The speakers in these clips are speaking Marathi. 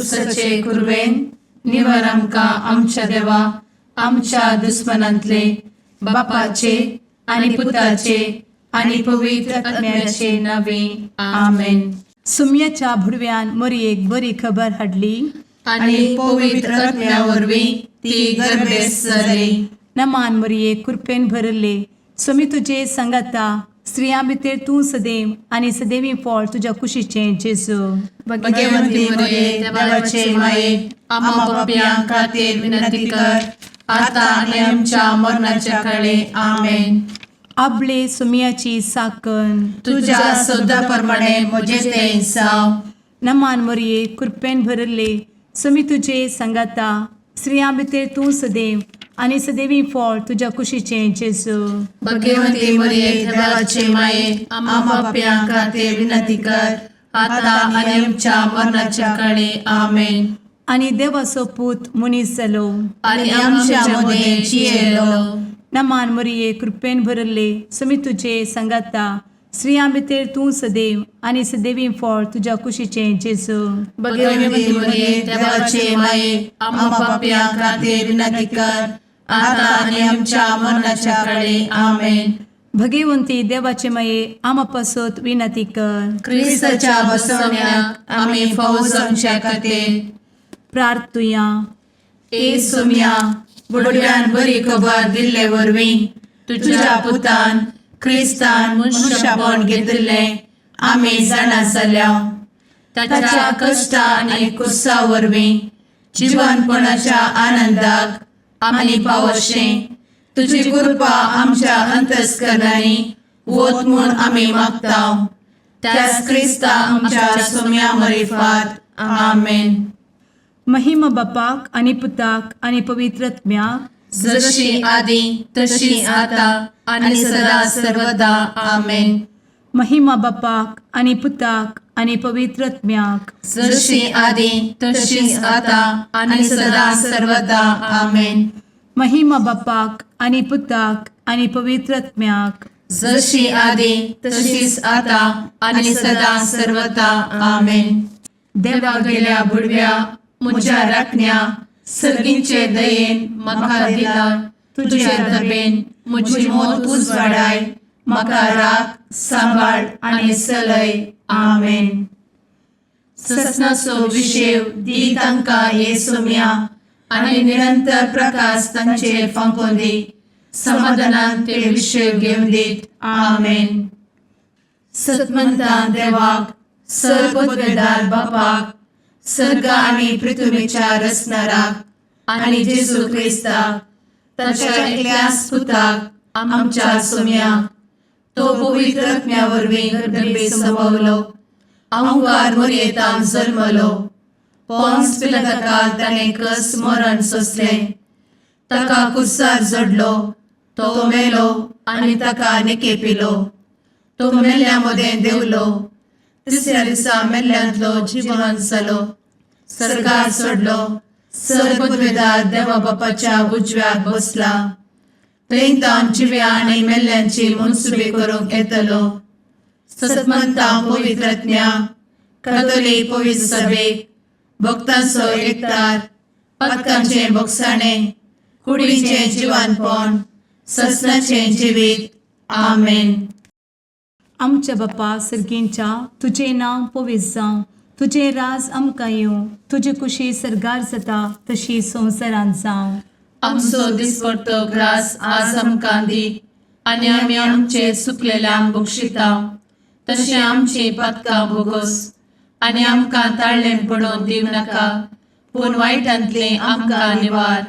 खुर्सचे कुर्वेन निवर आमकां आमच्या देवा आमच्या दुस्मनांतले बापाचे आनी पुताचे आनी पवित्र आत्म्याचे नावे आमेन. सुम्याच्या भुडव्यान मरयेक बरी खबर हाडली आनी पवित्र आत्म्या वरवीं ती गर्भेस जाली. नमान मरयेक कृपेन भरले समी तुजे संगाता स्त्रियां भितर तूं सदैव आनी सदैवी फळ तुज्या कुशीचें जेजू. भगवंती मरिये देवाचे माये आम्हा पाप्यां खातीर विनंती कर आता आनी आमच्या मरणाच्या काळी आमेन. आपले सुम्याची साकन तुझ्या सोदा प्रमाणे म्हजे तें जावं. नमान मरये कृपेन भरले समी तुजे संगाता स्त्रियां भितर तूं सदैव आनी सदैवी फळ तुज्या कुशीचें जेजू. भगवंती मरिये देवाचे माये आम्हा पाप्यां खातीर विनंती कर आता आनी आमच्या मरणाच्या काळी आमेन. आनी देवाचो पूत मनीस जालो आनी आमच्या मदें जियेलो. नमान मरये कृपेन भरले समी तुजे संगाता स्त्रियां भितर तूं सदैव आनी सदैवी फळ तुज्या कुशीचें जेजू. भगवंती मरिये देवाचे माये आम्हा पाप्यां खातीर विनंती कर आता आनी आमच्या मरणाच्या काळी आमेन. भगवंती देवाचे माये आमा पासत विनंती कर. क्रिस्ताच्या बसवण्याक आमी फावो जावचे खातीर प्रार्थुया. ए सुम्या बुडव्यान बरी खबर दिल्ले वरवीं तुज्या पुतान क्रिस्तान मनशापण घेतिल्ले आमी जाणा जाल्या. ताच्या कश्टा आनी कुर्सा वरवीं जिवनपणाच्या आनंदाक आमी पावशें तुजी कृपा आमच्या अंतस्करणांनी वोत म्हूण आमी मागतां. त्याच क्रिस्ता आमच्या सुम्या मरिफात आमेन. महिमा बापाक आनी पुताक आनी पवित्र आत्म्याक जशी आदी तशी आता आनी सदा सर्वदा आमेन. महिमा बापाक आनी पुताक आनी पवित्र आत्म्याक जशी आदी तशीच आता आनी सदा सर्वदा आमेन. महिमा बापाक आनी पुताक आनी पवित्र आत्म्याक जशी आदी तशीच आता आनी सदा सर्वदा आमेन. देवा गेल्या बुडव्या म्हज्या राखण्या सर्गींचे दयेन म्हाका दिला तुजे धबेन म्हजी मोत उजवाडाय म्हाका राख सांबाळ आनी चलय आमेन. ससनाचो विशेव दी तांकां हे सुम्या आनी निरंतर प्रकाश तांचेर फांकून दी. समाधानान ते विशेव घेवन दीत आमेन. सतमंता देवाक सर्वपदवेदार बापाक सर्ग आनी पृथ्वीच्या रचणाराक आनी जेजू क्रिस्ताक ताच्या एकल्याच पुताक आमच्या सुम्याक तो पवित्र आत्म्या वरवीं गर्भे संभवलो. अंगार मरयेंत जल्मलो. पोंस पिलाताकाल ताणें कस मरण सोंसलें. ताका कुर्सार जडलो. तो मेलो आनी ताका निकेपिलो. तो मेल्ल्या मदें देंवलो. तिसऱ्या दिसा मेल्ल्यांतलो जिवंत जालो. सर्गार चडलो. सर्वपदवेदार देवा बापाच्या उजव्याक बसला. थंयतान जिव्या आनी मेल्ल्यांची मनसुबी करूंक येतलो. सतमंता पवित्र आत्म्या कातोलीक पवित्र सभेक भक्तांचो एकठार पातकांचें भोगसाणें कुडीचें जिवनपण ससनाचें जिवीत आमेन. आमच्या बापा सर्गींच्या तुजें नांव पवित्र जावं. तुजें राज आमकां येवं. तुजी कुशी सर्गार जाता तशी संवसारांत जावं. आमचो दिसपडटो ग्रास आज आमकां दी आनी आमी आमचे चुकलेल्यांक बक्षिता तशें आमची पातकां भोगोस आनी आमकां ताळ्ळें पडोवन दिव नाका पूण वायटांतलें आमकां निवार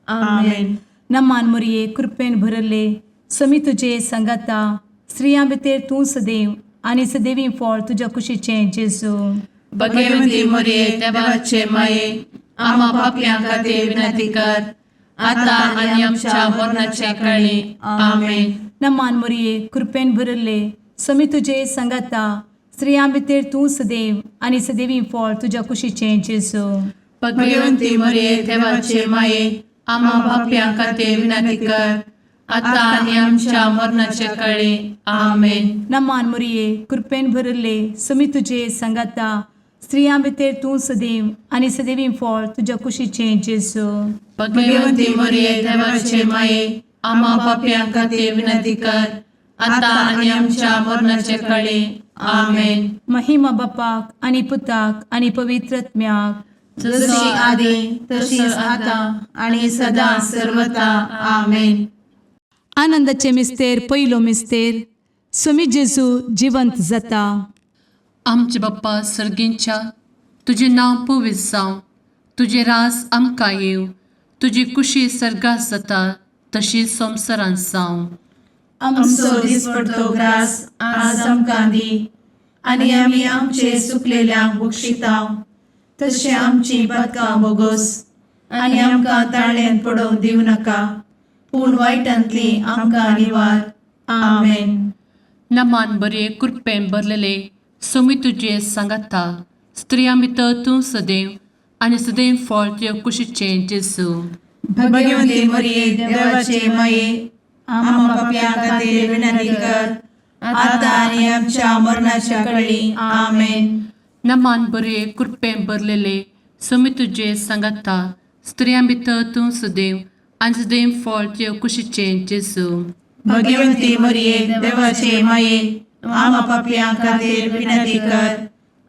आमेन. नमान मरये कृपेन भरले समी तुजे संगाता स्त्रियां भितर तूं सदैव आनी सदैवी फळ तुज्या कुशीचें जेजू. भगवंती मरिये देवाचे माये आम्हा पाप्यां खातीर विनंती कर आता आनी आमच्या मरणाच्या काळी आमेन. नमान मरये कृपेन भरले समी तुजे संगाता स्त्रियां भितर तूं सदैव आनी सदैवी फळ तुज्या कुशीचें जेजू. भगवंती मरिये देवाचे माये आम्हा पाप्यां खातीर विनंती कर आता आनी आमच्या मरणाच्या काळी आमेन. नमान मरये कृपेन भरले समी तुजे संगाता स्त्रियां भितर तूं सदैव आनी सदैवी फळ तुज्या कुशीचें जेजू. भगवंती मरिये देवाचे माये आम्हा पाप्यां खातीर विनंती कर आता आणि आमच्या मरणाचे काळी आमेन. महिमा बापाक आनी पुताक आनी पवित्रत्म्याक, जशी आदी तशीच आता आणि सदा सर्वदा आमेन. आनंदाचे मिस्तेर पयलो मिस्तेर, स्वामी जेजू जिवंत जाता. आमचे बाप्पा सर्गींच्या, तुझे नाव पवित्र जावं, तुझे रास आमकां येव, तुजी कुशी सर्गात जाता तशी संवसारांत जावं. आमचो दिसपडटो ग्रास आज आमकां दी आणि आमी आमचे सुकलेल्यांक बक्षितांव, तशें आमची पातकां बोगोस आनी आमकां ताळ्यान पडोवंक दिवं नाका, पूण वायटांतली आमकां निवार. आमेन. नमान बरे कृपेन भरलेले सोमी तुझे सांगाता, स्त्रियां भितर तूं सदैव आनी सदैव फळ तुज्या कुशीचें जेजू. भगवंती मरिये देवाचे माये आम्हा पाप्यां खातीर विनंती कर आता आणि आमच्या मरणाच्या काळी आमेन. नमान बरे कृपेन भरलेले सोमी तुझे सांगाता, स्त्रियां भितर तूं सदैव आनी सदैव फळ तुज्या कुशीचें जेजू. भगवंती मरिये देवाचे माये आम्हा पाप्यां खातीर विनंती कर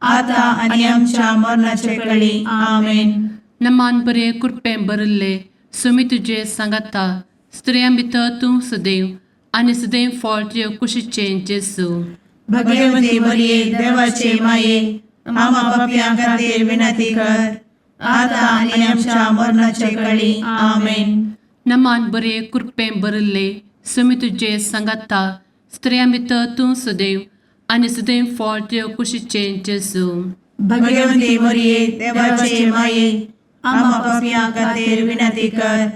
आता आणि आमच्या मरणाचे काळी आमेन. नमान बरे कृपेन भरले सोमी तुझे सांगाता, स्त्रियां भितर तूं सदैव आनी सदैव फळ तुज्या कुशीचें जेजू. भगवंती मरिये देवाचे माये आम्हा पाप्यां खातीर विनंती कर आता आणि आमच्या मरणाचे काळी आमेन. नमान बरे कृपेन भरले सोमी तुझे सांगाता, स्त्रियां भितर तूं सदैव आनी सदैव फळ तुज्या कुशीचें जेजू. भगवंती मरिये देवाचे माये आम्हा पाप्यां खातीर विनंती कर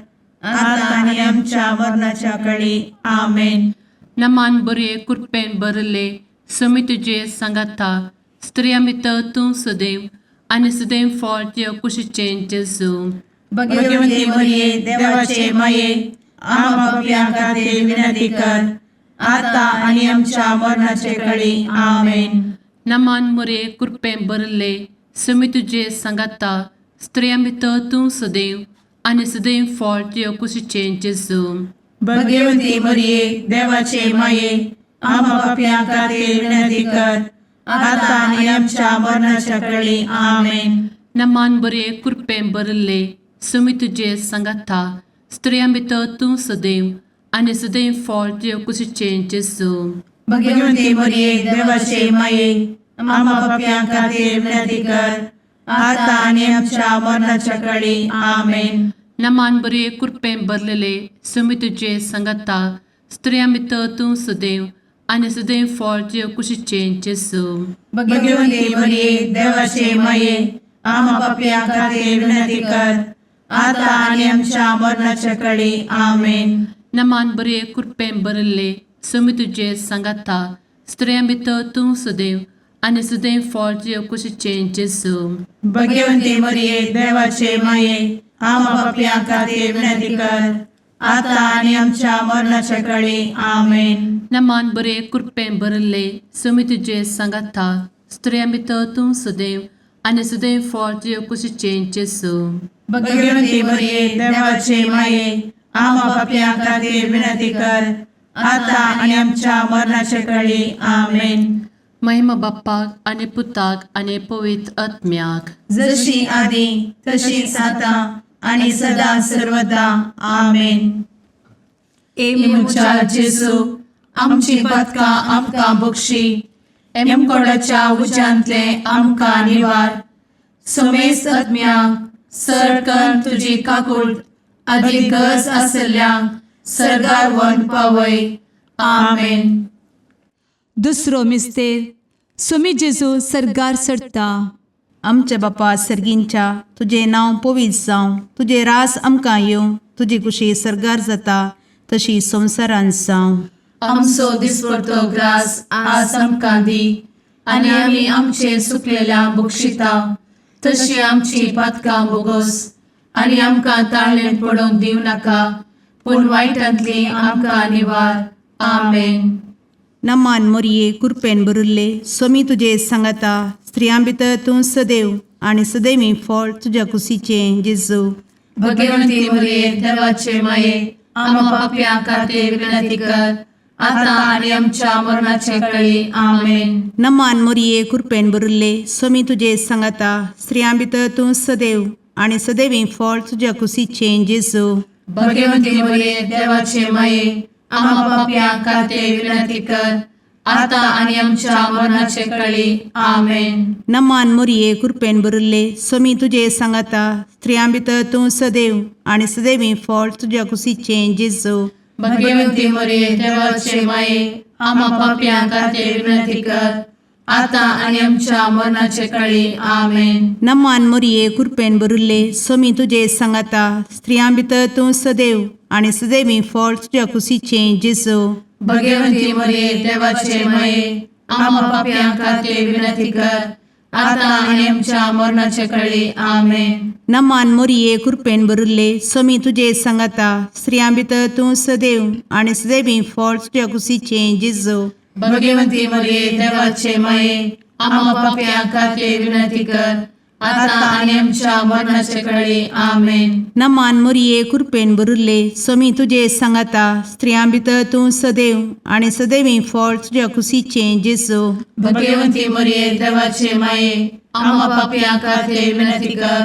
आता आणि आमच्या मरणाच्या काळी आमेन. नमान बरे कृपेन भरले सोमी तुझे सांगाता, स्त्रियां भितर तूं सदैव आनी सदैव फळ तुज्या कुशीचें जेजू. भगवंती मरिये देवाचे माये आम्हा पाप्यां खातीर विनंती कर आता आणि आमच्या मरणाचे काळी आमेन. नमान बरे कृपेन भरले सोमी तुझे सांगाता, स्त्रियां भितर तूं सदैव आनी सदैव फळ तुज्या कुशीचें जेजू. भगवंती मरिये देवाचे माये आम्हा पाप्यां खातीर विनंती कर आता आणि आमच्या मरणाच्या काळी आमेन. नमान बरे कृपेन भरले सोमी तुझे सांगाता, स्त्रियां भितर तूं सदैव आनी सदैव फळ तुज्या कुशीचें जेजू. भगवंती मरिये देवाचे माये आम्हा पाप्यां खातीर विनंती कर आता आणि आमच्या मरणाच्या काळी आमेन. नमान बरे कृपेन भरलेले सोमी तुझे सांगाता, स्त्रियां भितर तूं सदैव आनी सदैव फळ तुज्या कुशीचें जेजू. भगवंती मरिये देवाचे माये आम्हा पाप्यां खातीर विनंती कर आता आणि आमच्या मरणाच्या काळी आमेन. नमान बरे कृपेन भरले सोमी तुझे सांगाता, स्त्रियां भितर तूं सदैव आनी सदैव फळ तुज्या कुशीचें जेजू. भगवंती मरिये देवाचे माये आम्हा पाप्यां खातीर विनंती कर आता आणि आमच्या मरणाच्या काळी आमेन. नमान बरे कृपेन भरले सोमी तुझे सांगाता, स्त्रियां भितर तूं सदैव आनी सदैव फळ तुज्या कुशीचें जेजू. भगवंती मरिये देवाचे माये आम्हा पाप्यां खातीर विनंती कर आता आणि आमच्या मरणाच्या काळी आमेन. महिमा बाप्पाक आनी पुताक आनी पवित्र आत्म्याक, जशी आदी तशीच आता आणि सदा सर्वदा आमेन. मुचा जेजू आमची पातकां आमकां बक्षी, एमकोडाच्या उज्यांतले आमकां निवार. सोमेस आत्म्याक सडकन तुजी काकूट अधिक गरज आसल्यांक सर्गार व्हरून पावय. आमेन. दुसरो मिस्तेर, स्वामी जेजू सर्गार सरता. आमच्या बापा सर्गींच्या, तुझे नाव पवित्र जावं, तुझे रास आमकां येवं, तुजी कुशी सर्गार जाता तशी संवसारांत जावं. आमचो दिसपडटो ग्रास आज आमकां दी आनी आमी आमचे सुकलेल्यांक बक्षितांव, तशी आमची पातकां बोगोस आनी आमकां ताळ्यान पडोवंक दिवं नाका, पूण वायटांतली आमकां निवार. आमेन. नमान मोरये कृपेन बरुल्ले स्वामी तुझे सांगाता स्त्रियां भितर तूं सदैव आणि सदैवी फळ तुझ्या कुशीचे जेजू. भगवंती मरिये देवाचे माये आम्हा पाप्या खातीर विनंती कर आता आणि आमच्या मरणाचे काळी आमेन. नमान मोरये कृपेन बरुल्ले स्वामी तुझे सांगाता स्त्रियां भितर तूं सदैव आणि सदैवी फळ तुझ्या कुशीचे जेजू. भगवंती मरिये देवाचे माये आम्हा पाप्या खातीर विनंती कर आता आणि आमच्या मरणाचे काळी आमेन. नमान मोरये कृपेन बरुल्ले स्वामी तुझे सांगाता स्त्रियां भितर तूं सदैव आणि सदैवी फळ तुझ्या कुशीचे जेजू. भगवंती मरिये देवाचे माये आम्हा पाप्या खातीर विनंती कर आता आणि आमच्या मरणाचे काळी आमेन. नमान मोरये कृपेन बरुल्ले स्वामी तुझे सांगाता स्त्रियां भितर तूं सदैव आणि सदैवी फळ तुझ्या कुशीचे जेजू. भगवंती मरिये देवाचे माये आम्हा पाप्या खातीर विनंती कर आता आणि आमच्या मरणाचे काळी आमेन. नमान मोरये कृपेन बरुल्ले स्वामी तुझे सांगाता स्त्रियां भितर तूं सदैव आणि सदैवी फळ तुझ्या कुशीचे जेजू. भगवंती मरिये देवाचे माये आम्हा पाप्या खातीर विनंती कर आता आणि आमच्या मरणाचे काळी आमेन. नमान मोरये कृपेन बरुल्ले स्वामी तुझे सांगाता स्त्रियां भितर तूं सदैव आणि सदैवी फळ तुझ्या कुशीचे जेजू. भगवंती मरिये देवाचे माये आम्हा पाप्या खातीर विनंती कर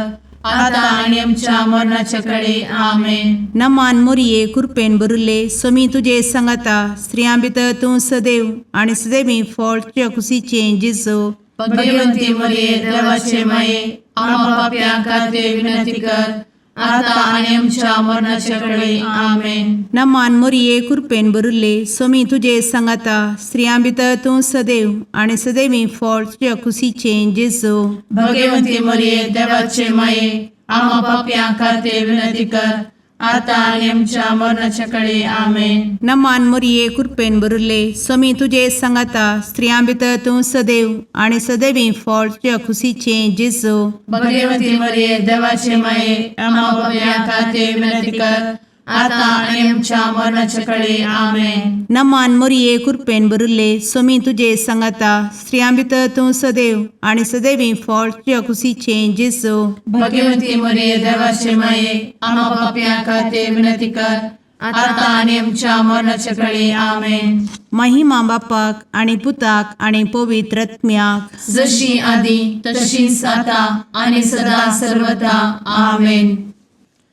आता आणि आमच्या मरणाचे काळी आमेन. नमान मोरये कृपेन बरुल्ले स्वामी तुझे सांगाता स्त्रियां भितर तूं सदैव आणि सदैवी फळ तुझ्या कुशीचे जेजू. भगवंती मरिये देवाचे माये आम्हा पाप्या खातीर विनंती कर आता आणि आमच्या मरणाचे काळी आमेन. नमान मोरये कृपेन बरुल्ले स्वामी तुझे सांगाता स्त्रियां भितर तूं सदैव आणि सदैवी फळ तुझ्या कुशीचे जेजू. भगवंती मरिये देवाचे माये आम्हा पाप्या खातीर विनंती कर आता आणि आमच्या मरणाच्या काळी आमेन. नमान मोरये कृपेन बरुल्ले स्वामी तुझे सांगाता स्त्रियां भितर तूं सदैव आणि सदैवी फळ तुझ्या कुशीचे जेजू. भगवंती मरिये देवाचे माये आम्हा पाप्या खातीर विनंती कर आता आणि आमच्या मरणाच्या काळी आमेन. नमान मोरये कृपेन बरुल्ले स्वामी तुझे सांगाता स्त्रियां भितर तूं सदैव आणि सदैवी फळ तुझ्या कुशीचे जेजू. भगवंती मरिये देवाचे माये आम्हा पाप्या खातीर विनंती कर आता आणि आमच्या मरणाच्या काळी आमेन. महिमा बापाक आणि पुताक आणि पवित्र आत्म्याक जशी आधी तशीच आता आणि सदा सर्वदा आमेन.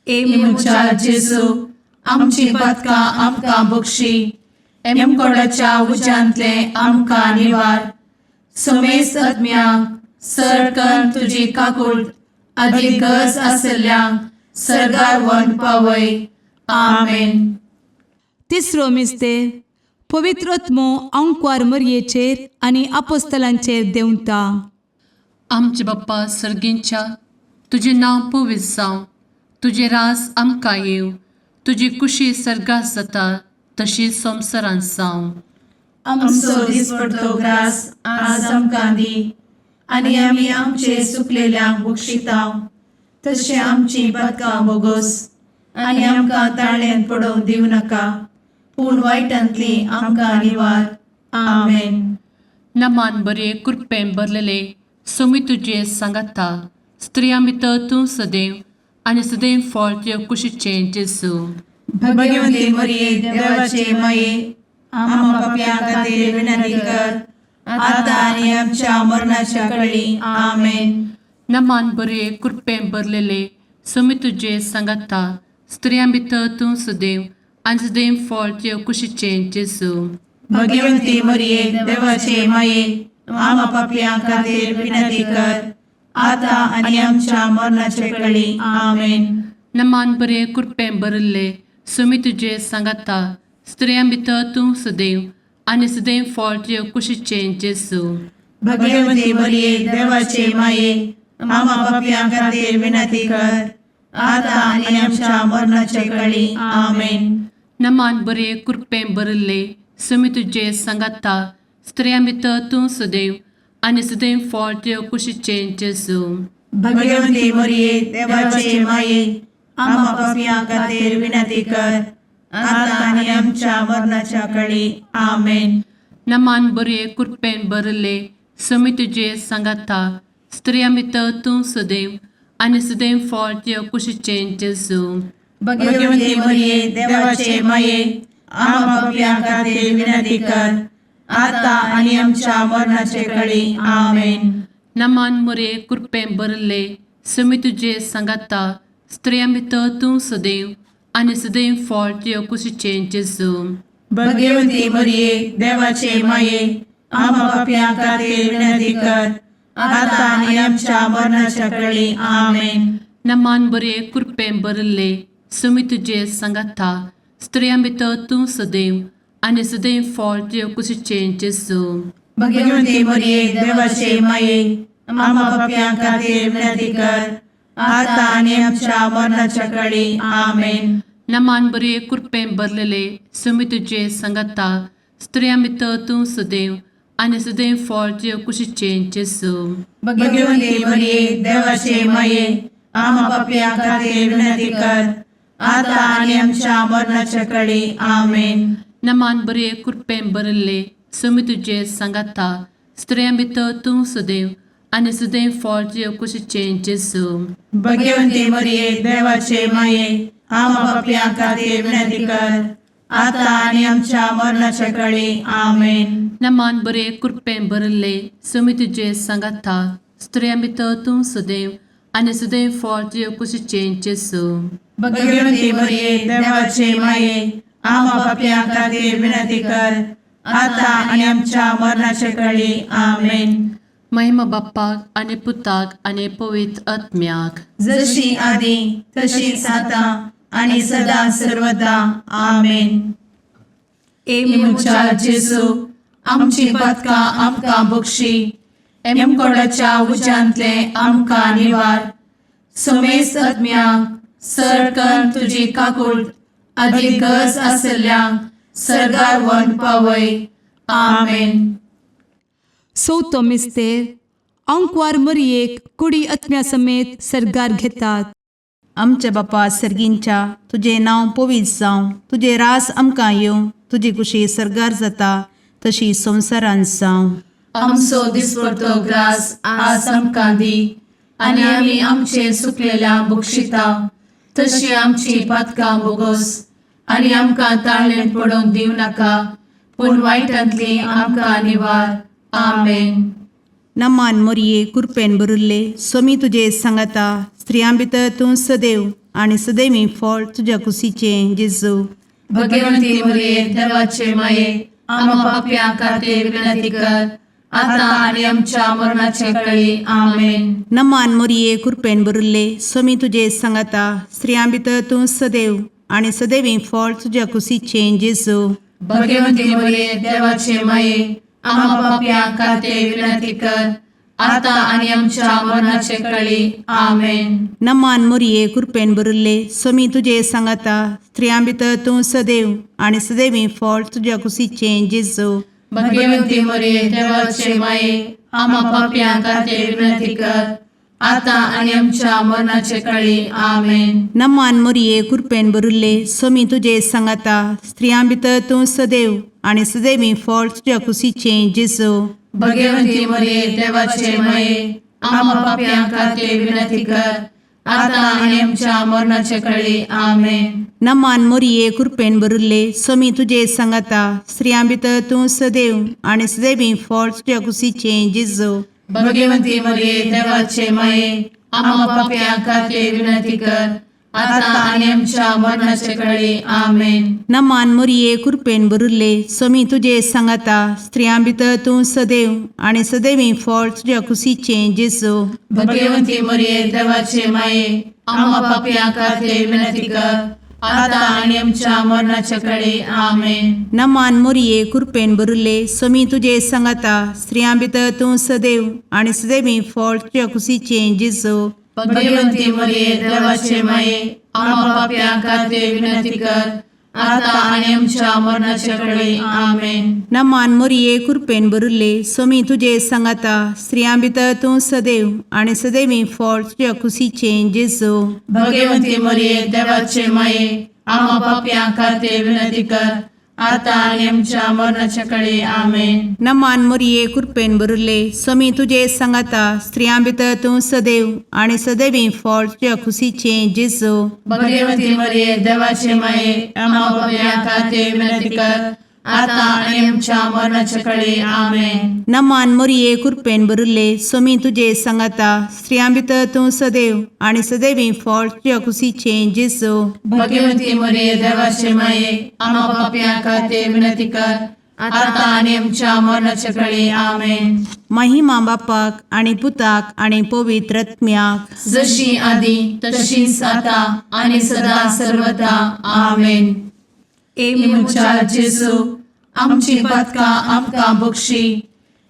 एमुच्या जेजू आमची पदका आमकां बक्षी एमकोडाच्या उज्यांतले आमकां निवार. समेस आत्म्यांक सरकन तुजी काकूट अधिक गज आसल्यांक सरगार वन पावय. आमेन. तिसरो मिस्तेर पवित्रत्मो अंकवार मरयेचेर आनी आपोस्तलांचेर देंवता. आमचे बाप्पा सर्गींच्या तुझे नांव पवित्र जावं, तुझे राज आमकां येव, तुजी कुशी सर्गात जाता तशी संवसारांत जावं. आमचो दिसपडटो ग्रास आज आमकां दी आनी आमी आमचे सुकलेल्यांक बक्षितांव तशें आमची पदकां बोगोस आनी आमकां ताळ्यान पडोवंक दिवं नाका पूण वायटांतली आमकां निवार. आमेन. नमान बरे कृपेन भरलेले सोमी तुझे सांगाता स्त्रियां भितर तूं सदैव आणि सदैव फळ तुझ्या कुशीचे जेजू. भगवंती मरिये देवाचे माये आम्हा पाप्यां खातीर विनंती कर आता आनी आमच्या मरणाच्या काळी. आमेन. नमान बरे कृपेन भरलेले सोमी तुझे सांगाता स्त्रियां भितर तूं सदैव आणि सदैव फळ तुझ्या कुशीचे जेजू. भगवंती मरिये देवाचे माये आम्हा पाप्यां खातीर विनंती कर आता आनी आमच्या मरणाचे काळी. आमेन. नमान बरे कृपेन भरले सोमी तुझे सांगाता स्त्रियां भितर तूं सदैव आणि सदैव फळ तुझ्या कुशीचे जेजू. भगवंती मरिये देवाचे माये आम्हा पाप्यां खातीर विनंती कर आता आनी आमच्या मरणाचे काळी. आमेन. नमान बरे कृपेन भरले सोमी तुझे सांगाता स्त्रियां भितर तूं सदैव आणि सदैव फळ तुझ्या कुशीचे जेजू. भगवंती मरिये देवाचे माये आम्हा पाप्यां खातीर विनंती कर आता आनी आमच्या मरणाच्या काळी. आमेन. नमान बरे कृपेन भरले समी तुझे सांगाता स्त्रिया भितर तूं सदैव आनी सदैव फळ तुझ्या कुशीचें जेजू भगवती मरिये देवाचे माये आम्हा पापियां खातीर विनंती कर आता आणि आमच्या मरणाचे काळी आमेन. नमान बरे कृपेन भरले समी तुझे सांगाता स्त्रिया भितर तूं सदैव आनी सदैव फळ तुझ्या कुशीचें जेजू भगवती मरिये देवाचे माये आम्हा पापियां खातीर विनंती कर आता आणि आमच्या मरणाच्या काळी आमेन. नमान बरे कृपेन भरले समी तुझे सांगाता स्त्रिया भितर तूं सदैव आनी सदैव फळ तुझ्या कुशीचें जेजू भगवती मरिये देवाचे माये आम्हा पापियां खातीर विनंती कर आता आणि आमच्या मरणाच्या काळी आमेन. नमान बरे कृपेन भरलेले समी तुझे सांगाता स्त्रिया भितर तूं सदैव आनी सदैव फळ तुझ्या कुशीचें जेजू भगवती मरिये देवाचे माये आम्हा पापियां खातीर विनंती कर आता आणि आमच्या मरणाच्या काळी आमेन. नमान बरे कृपेन भरले समी तुझे सांगाता स्त्रिया भितर तूं सदैव आनी सदैव फळ तुझ्या कुशीचें जेजू भगवती मरिये देवाचे माये आम्हा पापियां खातीर विनंती कर आता आणि आमच्या मरणाच्या काळी आमेन. नमान बरे कृपेन भरले समी तुझे सांगाता स्त्रिया भितर तूं सदैव आनी सदैव फळ तुझ्या कुशीचें जेजू भगवती मरिये देवाचे माये आम्हा पापियां खातीर विनंती कर आता आणि आमच्या मरणाच्या काळी आमेन. महिमा बाप्पाक आनी पुताक आनी पवित्र आत्म्याक जशी आदी तशीच आता आणि सदा सर्वदा आमेन. मुचा जेजू आमची पदकां आमकां बक्षी एमकोडाच्या उज्यांतले आमकां निवार समेस्त आत्म्यांक सरकन तुजी काकूळ अधिक गरज आसल्यांक सरगार वन पावय. आमेन. चवथो मिस्तेर अंकवार मरियेक कुडी आत्म्या समेत सरगार घेतात. आमच्या बापा सर्गींच्या तुझे नांव पवित्र जावं, तुझे रास आमकां येवं, तुजी कुशी सरगार जाता तशी संवसारांत जावं. आमचो दिसपडटो ग्रास आज आमकां दी आनी आमी आमचे सुकलेल्यांक बक्षिता तशी आमची पदकां बोगोस आनी आमकां ताळ्ळें पडोवंक दिव नाका पूण वायटांतली आमकां निवार. आमेन. नमान मोरये कृपेन भरले समी तुझे सांगाता स्त्रियां भितर तूं सदैव आनी सदैवी फळ तुझ्या कुशीचें जेजू भगवंती मरिये देवाचे माये आम्हा पापियां खातीर विनंती कर आता आणि आमच्या मरणाचे काळी. आमेन. नमान मोरये कृपेन भरले समी तुझे सांगाता स्त्रियां भितर तूं सदैव आनी सदैवी फळ तुझ्या कुशीचें जेजू भगवंती मरिये देवाचे माये आम्हा पापियां खातीर विनंती कर आता आणि आमच्या मरणाचे काळी. आमेन. नमान मोरये कृपेन भरले समी तुझे सांगाता स्त्रियां भितर तूं सदैव आनी सदैवी फळ तुझ्या कुशीचें जेजू भगवंती मरिये देवाचे माये आम्हा पापियां खातीर विनंती कर आता आणि आमच्या मरणाचे काळी. आमेन. नमान मोरये कृपेन भरले समी तुझे सांगाता स्त्रियां भितर तूं सदैव आनी सदैवी फळ तुझ्या कुशीचें जेजू भगवंती मरिये देवाचे माये आम्हा पापियां खातीर विनंती कर आता आणि आमच्या मरणाचे काळी. आमेन. नमान मोरये कृपेन भरले समी तुझे सांगाता स्त्रियां भितर तूं सदैव आनी सदैवी फळ तुझ्या कुशीचें जेजू भगवंती मरिये देवाचे माये आम्हा पापियां खातीर विनंती कर आता आणि आमच्या मरणाचे काळी. आमेन. नमान मोरये कृपेन भरले समी तुझे सांगाता स्त्रियां भितर तूं सदैव आनी सदैवी फळ तुझ्या कुशीचें जेजू भगवंती मरिये देवाचे माये आम्हा पापियां खातीर विनंती कर आता आणि आमच्या मरणाच्या काळी. आमेन. नमान मोरये कृपेन भरले समी तुझे सांगाता स्त्रियां भितर तूं सदैव आनी सदैवी फळ तुझ्या कुशीचें जेजू भगवंती मरिये देवाचे माये आम्हा पापियां खातीर विनंती कर आता आणि आमच्या मरणाच्या काळी. आमेन. नमान मोरये कृपेन भरले समी तुझे सांगाता स्त्रियां भितर तूं सदैव आनी सदैवी फळ तुझ्या कुशीचें जेजू भगवंती मरिये देवाचे माये आम्हा पापियां खातीर विनंती कर आता आणि आमच्या मरणाच्या काळी आमेन. नमान मोरये कृपेन बरुले स्वामी तुझे सांगाता स्त्रियां भितर तूं सदैव आणि सदैवी फळ तुझ्या खुशीचे जेजू. भगवती मरिये देवाचे माये आम्हा पाप्या खातीर विनंती कर, आता आणि आमच्या मरणाच्या काळी आमेन. नमान मोरये कृपेन बरुले स्वामी तुझे सांगाता स्त्रियां भितर तूं सदैव आणि सदैवी फळ तुझ्या खुशीचे जेजू. भगवती मरिये देवाचे माये आम्हा पाप्या खातीर विनंती कर, आता आणि आमच्या मरणाच्या काळी आमेन. महिमा बापाक आणि पुताक आणि पवित्र आत्म्याक, जशी आधी तशीच आता आणि सदा सर्वदा आमेन. मुचा जेजू आमची पदका आमकां बक्षी,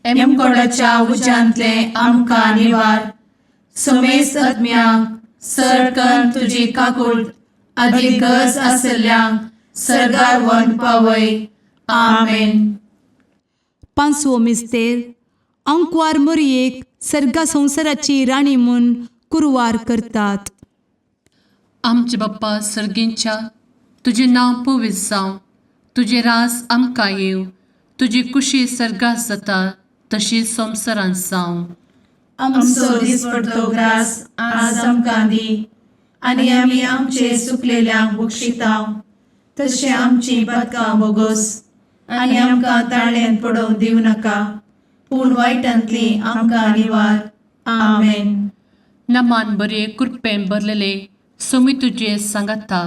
एमकोडाच्या उज्यांतले आमकां निवार. समेस आत्म्यांक सरकन तुजी काकूट, अधिक गज आसल्यांक सरगार वन पावय. आमेन. पांचवो मिस्तेर अंकवार मोरयेक सर्गा संवसाराची राणी म्हूण कुरवार करतात. आमचे बाप्पा सर्गींच्या तुझे नांव पवित्र जावं, तुझे रास आमकां येव, तुजी कुशी सर्गात जाता तशी संवसारांत जावं. आमचो दिसपडटो ग्रास आज आमकां दी, आनी आमी आमचे चुकलेल्यांक बक्षितांव. तशें आमची पदकां बोगोस आनी आमकां ताळ्यान पडोवंक दिवं नाका, पूण वायटांतली आमकां निवार. आमेन. नमान बरे कृपेन भरलेले सोमी तुझे सांगाता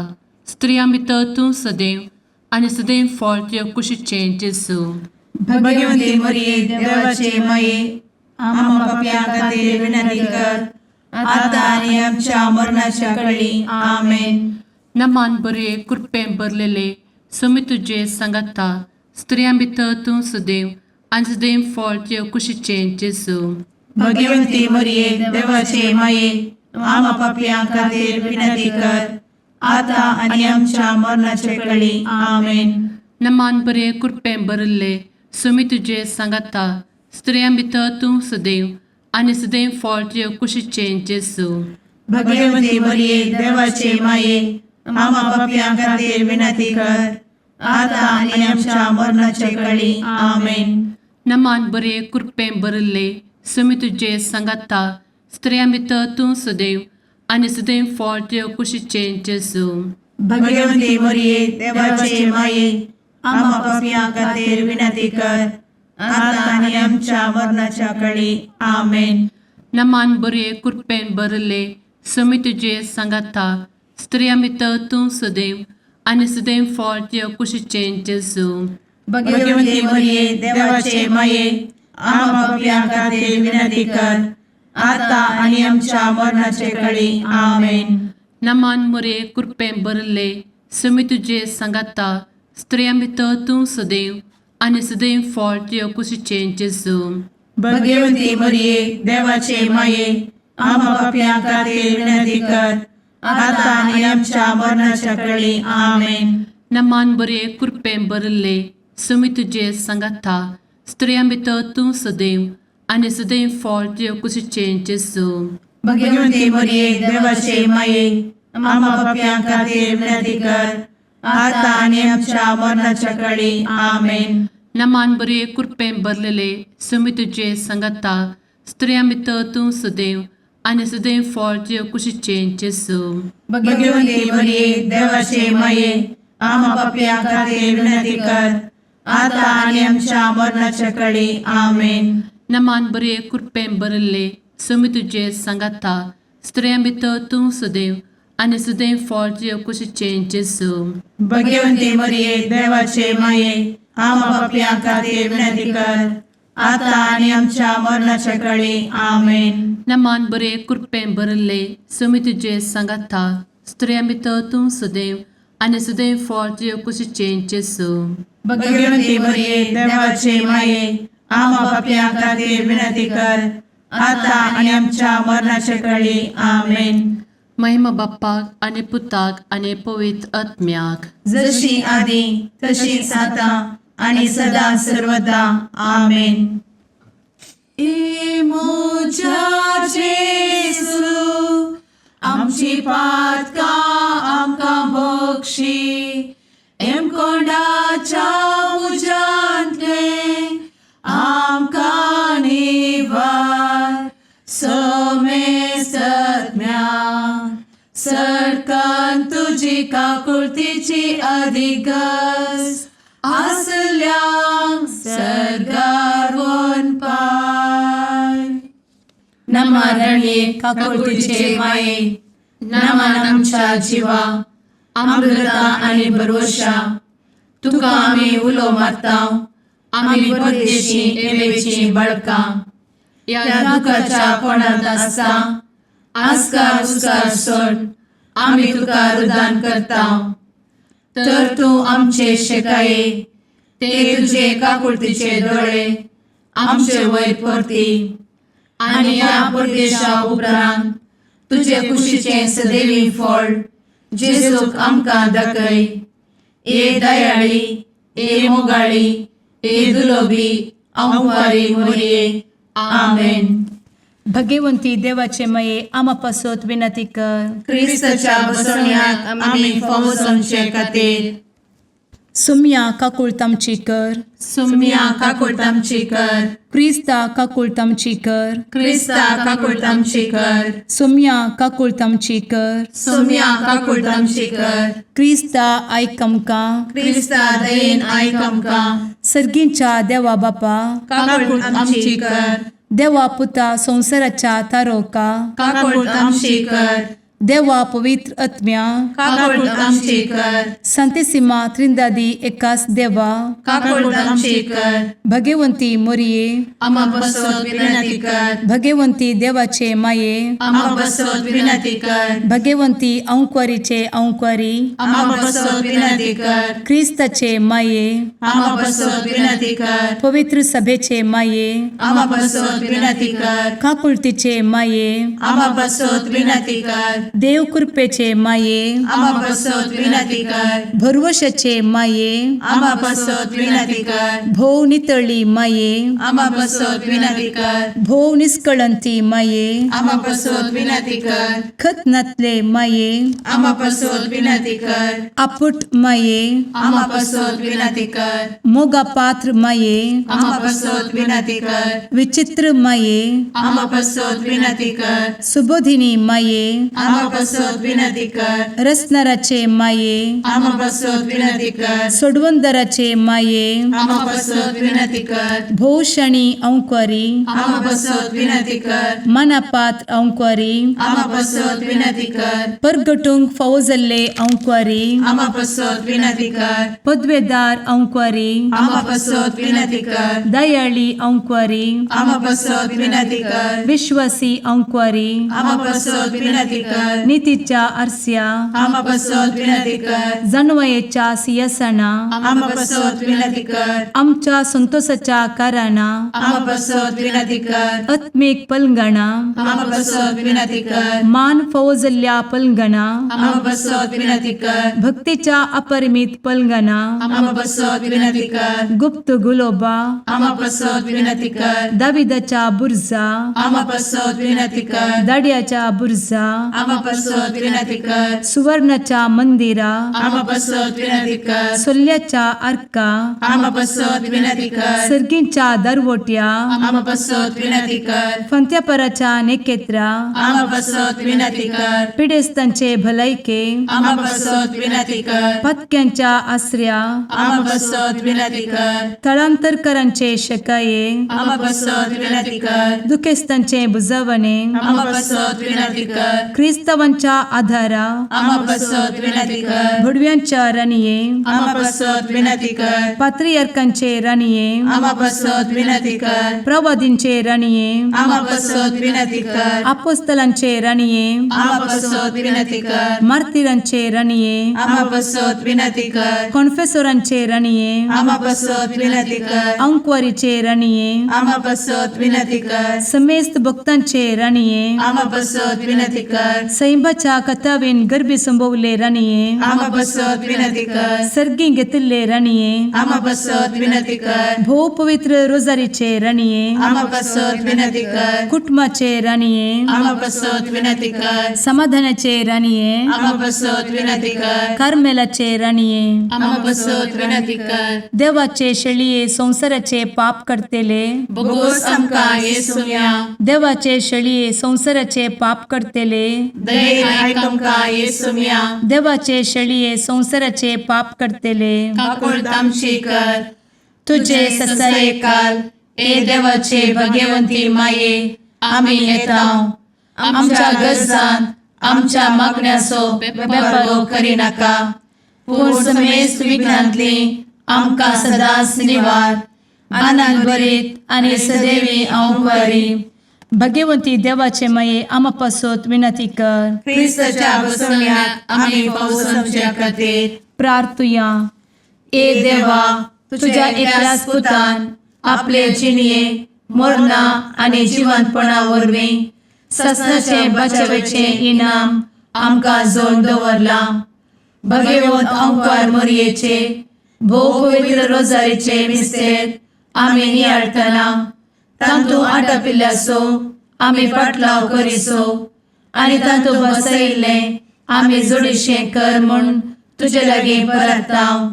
स्त्रियां भितर तूं सदैव आणि सदैव फळ तुझ्या कुशीचे जेजू. भगवती मरिये देवाचे माये आम्हा पाप्यां खातीर विनंती कर, आता आनी आमच्या मरणाच्या काळी आमेन. नमान बरे कृपेन भरलेले सोमी तुझे सांगाता स्त्रियां भितर तूं सदैव आणि सदैव फळ तुझ्या कुशीचे जेजू. भगवती मरिये देवाचे माये आम्हा पाप्यां खातीर विनंती कर, आता आनी आमच्या मरणाच्या काळी आमेन. नमान बरे कृपेन भरले सोमी तुझे सांगाता स्त्रियां भितर तूं सदैव आणि सदैव फळ तुझ्या कुशीचे जेजू. भगवती मरिये देवाचे माये आम्हा पाप्यां खातीर विनंती कर, आता आनी आमच्या मरणाच्या काळी आमेन. नमान बरे कृपेन भरले सोमी तुझे सांगाता स्त्रियां भितर तूं सदैव आणि सदैव फळ तुझ्या कुशीचे जेजू. भगवती मरिये देवाचे माये आम्हा पाप्यां खातीर विनंती कर, आता आनी आमच्या मरणाच्या काळी आमेन. नमान बरे कृपेन भरले सोमी तुझे सांगाता स्त्रियां भितर तूं सदैव आणि सदैव फळ तुझ्या कुशीचे जेजू. भगवती मरिये देवाचे माये आम्हा पाप्यां खातीर विनंती कर, आता आनी आमच्या मरणाच्या काळी आमेन. नमान बरे कृपेन भरले सोमी तुझे सांगाता स्त्रियां भितर तूं सदैव आणि सदैव फळ तुझ्या कुशीचे जेजू. भगवती मरिये देवाचे माये आम्हा पाप्यां खातीर विनंती कर, आता आनी आमच्या मरणाच्या काळी आमेन. नमान बरे कृपेन भरले सोमी तुझे सांगाता स्त्रियां भितर तूं सदैव आणि सदैव फळ तुझ्या कुशीचे जेजू. भगवती मरिये देवाचे माये आम्हा पाप्यां खातीर विनंती कर, आता आनी आमच्या मरणाच्या काळी आमेन. नमान बरे कृपेन भरलेले सोमी तुझे सांगाता स्त्रियां भितर तूं सदैव आणि सदैव फळ तुझ्या कुशीचे जेजू. भगवती मरिये देवाचे माये आम्हा पाप्यां खातीर विनंती कर, आता आनी आमच्या मरणाच्या काळी आमेन. नमान बरे कृपेन भरले सोमी तुझे सांगाता स्त्रियां भितर तूं सदैव आणि सदैव फळ तुझ्या कुशीचे जेजू. भगवती मरिये देवाचे माये आम्हा पाप्यां खातीर विनंती कर, आता आनी आमच्या मरणाच्या काळी आमेन. नमान बरे कृपेन भरले सोमी तुझे सांगाता स्त्रियां भितर तूं सदैव आणि सदैव फळ तुझ्या कुशीचे जेजू. भगवती मरिये देवाचे माये आम्हा पाप्यां खातीर विनंती कर, आता आनी आमच्या मरणाच्या काळी आमेन. महिमा बाप्पाक आणि पुताक आणि पवित्र आत्म्याक, जशी आधी तशीच आता आणि सदा सर्वदा आमेन. मोजा जेजू आमची पातका आमकां बक्षी, एमकोंडाच्या उजांतले आमकां निवार सोमे सत्म्या सडकान तुजी काकुळतीची अधिगस आसल्यांक सरगार वन पाय नमारणे काकुळतीचे माये नमान आमच्या जिवा अमृता आनी भरवशा तुका आमी उलो मारतांव आमी परदेशी एवेची बळकां या दुखाच्या कोणात आसता आस्कार उस्कार सोड आमी तुका रुदान करतांव तर तूं आमचे शेकाये ते तुजे काकुळतीचे दोळे आमचे वयर परती आनी या परदेशा उपरांत तुजे कुशीचे सदैवी फळ जेजूक आमकां दाखय ए दयाळी ए मोगाळी ए दुलोबी अंवारी मोरये आमेन. भगवंती देवाचे मये आमा पासत विनंती कर. क्रिस्ताच्या बसवण्याक आमी फावो समचे खातीर सुम्या काकुळतामची कर. सुम्या काकुळतामची कर. क्रिस्ता काकुळतामची कर. क्रिस्ता काकुळतामची कर. सुम्या काकुळतामची कर. सुम्या काकुळतामची कर. क्रिस्ता आयक आमकां. क्रिस्ता दयेन आयक आमकां. सर्गींच्या देवा बापा काकुळतामची कर. देवा पुता संसाराच्या तारोका काकुळतामची कर. देवा पवित्र आत्म्या काकुळतामची कर. संतेसिमा त्रिंदादी एकाच देवा काकुळतामची कर. भगवंती मोरये आमा बसवत विनंती कर. भगवंती देवाचे माये आमा बसवत विनंती कर. भगवंती अंक्वारीचे अंक्वारी आमा बसवत विनंती कर. क्रिस्ताचे माये आमा बसवत विनंती कर. पवित्र सभेचे माये आमा बसवत विनंती कर. काकुळतीचे माये आमा बसवत विनंती कर. देव कृपेचे माये आमा बसवत विनंती कर. भरवशाचे माये आमा बसवत विनंती कर. भोव नितळी माये आमा बसवत विनंती कर. भोव निष्कळंती माये आमा बसवत विनंती कर. खत नातले माये आमा बसवत विनंती कर. आपुट माये आमा बसवत विनंती कर. मोगा पात्र माये आमा बसवत विनंती कर. विचित्र माये आमा बसवत विनंती कर. सुबोधिनी माये आमा बसवत विनंती कर. रसनाराचे माये आमा बसवत विनंती कर. सोडवंदराचे माये आमा बसवत विनंती कर. भोवशणी अंक्वारी आमा बसवत विनंती कर. मनापात्र अंक्वारी आमा बसवत विनंती कर. परगटूंक फावो जाल्ले अंक्वारी आमा बसवत विनंती कर. पदवेदार अंक्वारी आमा बसवत विनंती कर. दयाळी अंक्वारी आमा बसवत विनंती कर. विश्वासी अंक्वारी आमा बसवत विनंती कर. नीतीच्या आरस्या आमा बसवत विनंती कर. जाणवयेच्या सिंहासना आमा बसवत विनंती कर. आमच्या संतोषाच्या कारणा आमा बसवत विनंती कर. आत्मिक पलंगणा आमा बसवत विनंती कर. मान फावो जाल्ल्या पलंगणा आमा बसवत विनंती कर. भक्तीच्या अपरिमित पलंगणा आमा बसवत विनंती कर. गुप्त गुलोबा आमा बसवत विनंती कर. दाविदाच्या बुर्जा आमा बसवत विनंती कर. दाड्याच्या बुर्जा आमा बसवत विनंती कर. सुवर्णाच्या मंदिरा आमा बसवत विनंती कर. सोल्ल्याच्या अर्का आमा बसवत विनंती कर. सर्गींच्या दरवोट्या आमा बसवत विनंती कर. फंत्यापराच्या नेकेत्रा आमा बसवत विनंती कर. पिडेस्तांचे भलायके आमा बसवत विनंती कर. पथक्यांच्या आश्रया आमा बसवत विनंती कर. स्थळांतरकरांचे शेकाये आमा बसवत विनंती कर. दुखेस्तांचे बुजावणे आमा बसवत विनंती कर. ख्रिस्तवांच्या आधारा आमा बसवत विनंती कर. भुडव्यांच्या राणीये आमा बसवत विनंती कर. पात्रियार्कांचे राणीये आमा बसवत विनंती कर. प्रवादींचे राणीये आमा बसवत विनंती कर. अपोस्तलांचे राणीये आमा बसवत विनंती कर. मार्तिरांचे राणीये आमा बसवत विनंती कर. कॉन्फेसोरांचे राणीये आमा बसवत विनंती कर. अंक्वारीचे राणीये आमा बसवत विनंती कर. समेस्त भक्तांचे राणीये आमा बसवत विनंती कर. सैंबाच्या कथावेन गर्भी संभोवले राणीये आम्हा बसत विनंती कर. सर्गी घेतले राणीये आम्हा बसत विनंती कर. भो पवित्र रोजारीचे राणीये आम्हा बसत विनंती कर. कुटुंबाचे राणीये आम्हा बसत विनंती कर. समाधानाचे राणीये आम्हा बसत विनंती कर. कार्मेलाचे राणीये आम्हा बसत विनंती कर. देवाचे शेळीये संसाराचे पाप करतेले बघोस आमका येसुया. देवाचे शेळीये संसाराचे पाप करतेले दये ऐक आमका येसुया. देवाचे शेळीये संसाराचे पाप करतेले काकुळ तामशी कर. तुझे ससाये काल ए देवाचे भाग्यवंती माये आम्ही येताव. आमच्या गरजांत आमच्या मागण्याचो बेपागो करी नाका. पूर्ण समेस्त विघ्नांतली आमकां सदांच निवार. आनंद भरीत आणि सदैवी औंकवारी भाग्यवंती देवाचे माये आम्हा पासोत विनंती कर. ख्रिस्ताच्या बसवण्यात आम्ही पावसाच्या खातीर प्रार्थुया. ए देवा तुझ्या एकल्याच पुतान आपले जिणये मरणा आणि जिवंतपणा वरवीं ससनाचे बचावेचे इनाम आमकां जोड दवरला. भगवंत औंकार मरयेचे भोव पवित्र रोजारीचे मिस्तेर आमी नियाळटना तांतू आटापिल्ल्यासो आमी पाटलाव करिसो आनी तांतू बसयिल्ले आमी जोडीशें कर म्हूण तुजे लागीं परतांव.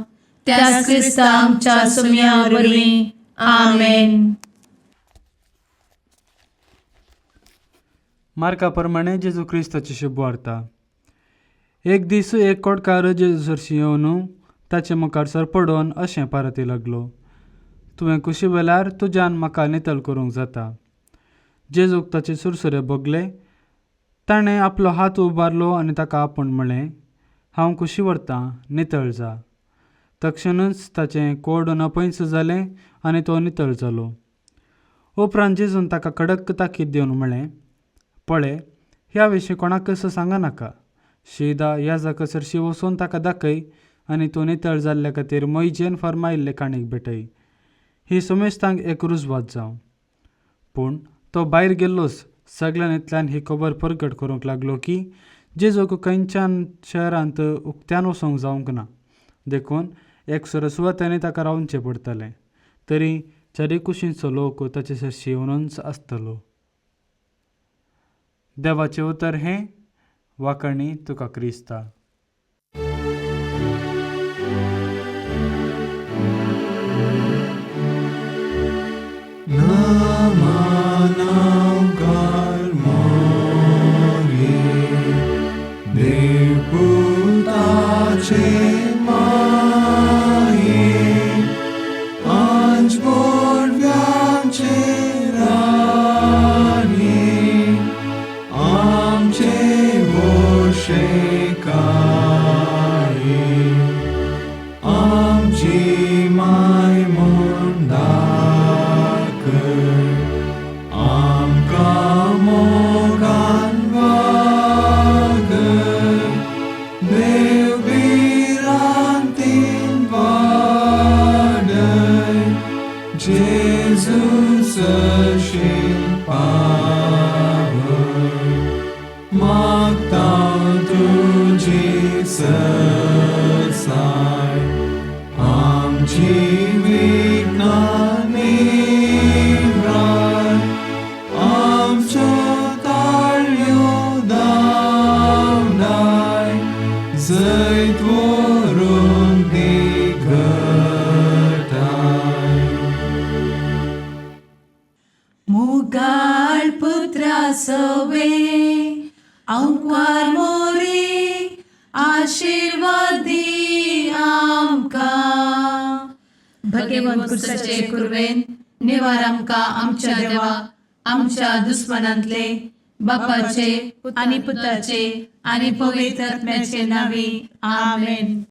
त्याच क्रिस्ता आमच्या सुम्या वरवीं आमेन. मार्का प्रमाणे जेजू क्रिस्ताची शुभ वार्ता. एक दीस एक कोडकार जेजू सरशी येवन ताचे मुखार सर पडोवन अशें पारती लागलो, तुवें कुशी वेल्यार तुज्यान म्हाका नितळ करूंक जाता. जेजूक ताचे सुरसुरे भोगले. ताणें आपलो हात उबारलो आनी ताका आपूण म्हळें, हांव कुशी व्हरतां, नितळ जा. तक्षणच ताचें कोड नपयस जालें आनी तो नितळ जालो. उपरांत जेजून ताका कडक ताकीद दिवन म्हळें, पळय, ह्या विशीं कोणाकच सांगनाका. शिदा याजक सरशी वचून ताका दाखय आनी तूं नितळ जाल्ल्या खातीर मोइजेन फर्मायिल्ले काणीक भेटय. ही समेस्तांक एक रुजवात जावं. पूण तो भायर गेल्लोच सगळ्यांतल्यान ही खबर प्रगट करूंक लागलो की जेजूक खंयच्यान शहरांत उक्त्यान वचोंक जावंक ना. देखून एक सरस्वतांनी ताका रावचें पडटलें. तरी चारी कुशींचो लोक ताचे सरशी येवनूच आसतलो. देवाचें उतर हें वाकणी तुका क्रिस्ता. मुगाळ पुत्रा सवे औंकार मोरी आशीर्वाद दी आमकां. भगवंत क्रिस्ताचे कुरवेन निवार आमकां आमच्या देवा आमच्या दुस्मनांतले बापाचे आनी पुताचे आनी पवित्र आत्म्याचे नांवी आमेन.